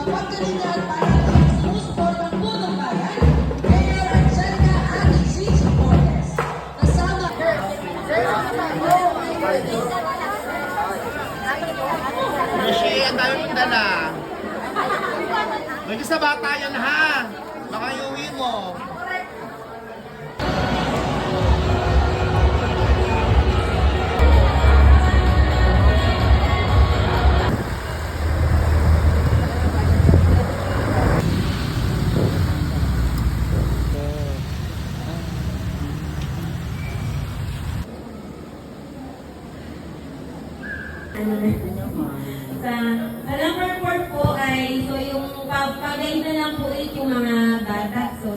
pagkalingan para sa sumusport ng punong bayan, Mayor Angelica Ati Gigi Fortes. Kasama Rishi, ang dami mong dala. May sa bata yan ha. Baka iuwi mo. Sa number 4 po ay, so yung pag-guide na lang po ulit yung mga bata. So,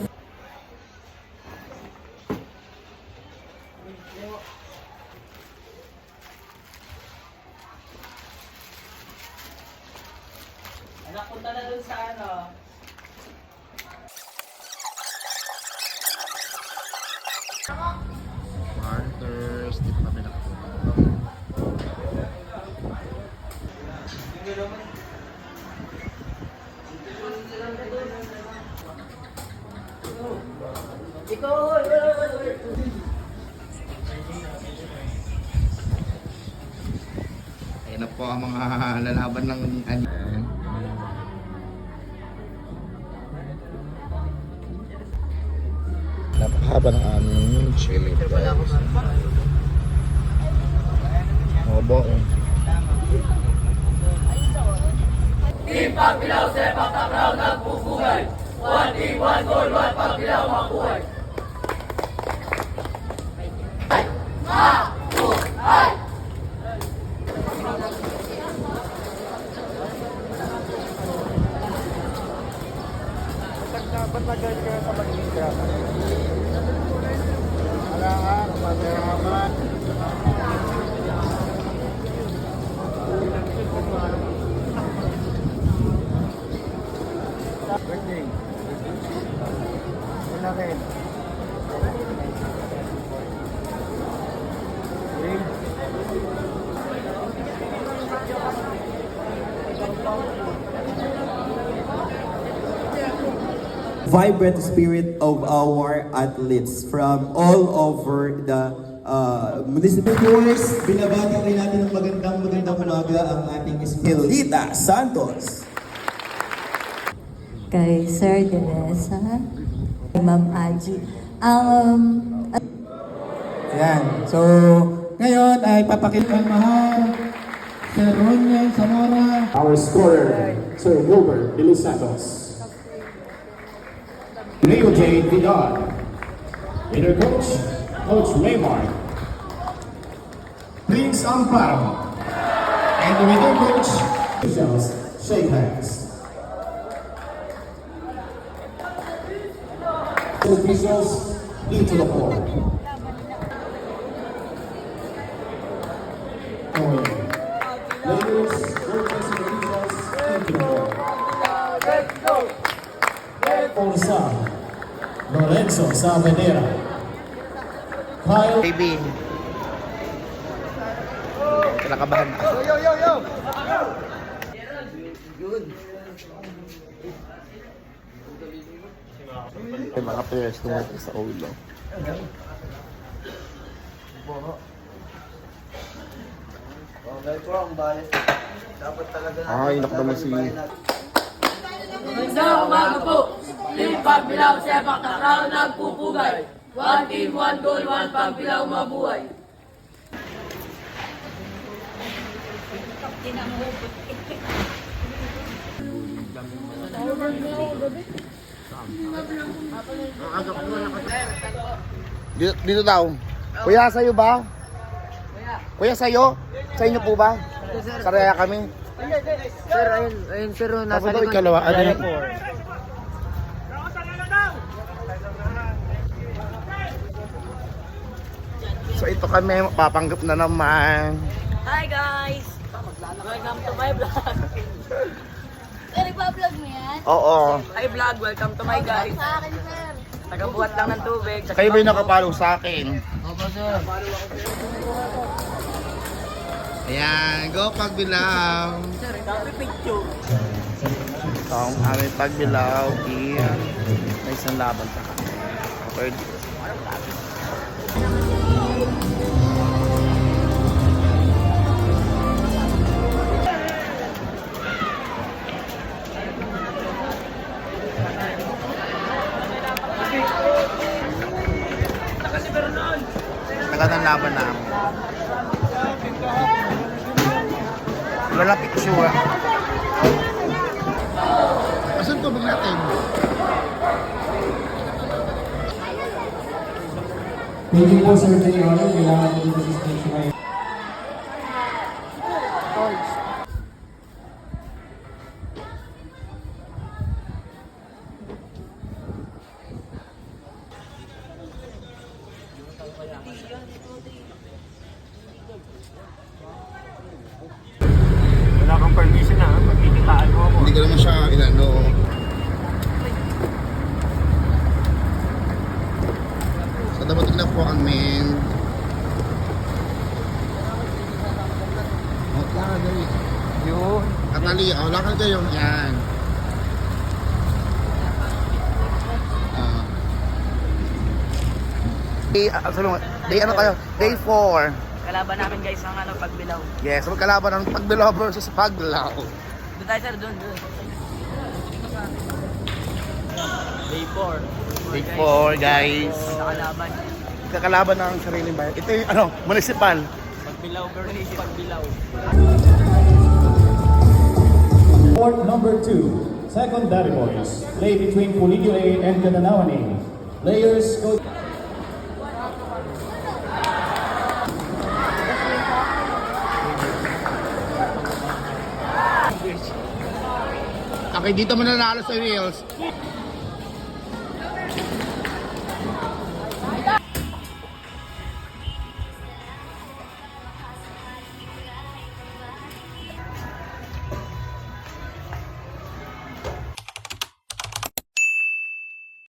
Anak, punta na dun sa ano. Markers, di pa kami nakapunta. Ayan na po ang mga lalaban ng ani. Napakahaba ng aming chili guys. Obo eh. Team Pagbilaw, sepak takraw, nagpupugay. One team, one goal, one Pagbilaw, mabuhay. Ba't ka sa pag-ibig? Alangan, masalamat. Birthday. Yun natin. Vibrant spirit of our athletes from all over the municipal tours. Binabati rin natin ng magandang umaga ang ating Esmelita Santos. Kay Sir Denesa, kay Ma'am Aji. Ayan. So, ngayon ay papakita mahal Sir Roniel Zamora. Our scorer, Sir Wilbur De Los Santos. Leo J. Vidal. Winner coach, Coach Raymar. Prince Amparo. And the winner coach, officials, shake hands. Officials, into the floor. Ladies, workers, and officials, into the floor. Orsa, Lorenzo Saavedra, Kyle Baby. Kinakabahan na. Yung mga players tumating sa ulo. Ay, inak naman si... Sa umaga po, Team Pagbilaw, sepak takraw, nagpupugay. One team, one goal, one Pagbilaw, mabuhay. Dito daw. Kuya, sa'yo ba? Kuya, sa'yo? Sa inyo po ba? Saraya kami. Sir, ayun sir, Tapos daw ikalawa. Ano yun? So ito kami, papanggap na naman. hi guys! Welcome to my vlog. Nagpa-vlog mo yan? Oo. Hi vlog, welcome to my guys. Sa akin, sir. Tagabuhat lang ng tubig. Kayo ba yung nakapalo sa akin? Opo sir. Ayan, go Pagbilaw. Sir, copy picture. Ito ang aming pagbilaw. Iyan. May isang laban sa kanila. Third. Tagal ng laban namin. Wala picture. Asan ko bang natin? Thank you po, Sir Jay Honor. Kailangan po dito sa stage ngayon. Wala kang permission na, magkikitaan mo ako. Hindi ko naman siya inano. So dapat tignan po ang main. Oh, lakad dali. Yun. Katali, oh, lakad kayo. Yan. Day ano tayo? Day 4. Kalaban namin guys ang pagbilaw. Yes, magkalaban ng pagbilaw versus paglaw. Doon tayo sir, doon. Day 4. Day 4, guys. Nakalaban. Kakalaban ng sariling bayan. Ito yung municipal. Pagbilaw versus pagbilaw. Court number 2, secondary boys. Play between Puligure and Gananawane. Players go. Okay, dito mo nanalo sa wheels.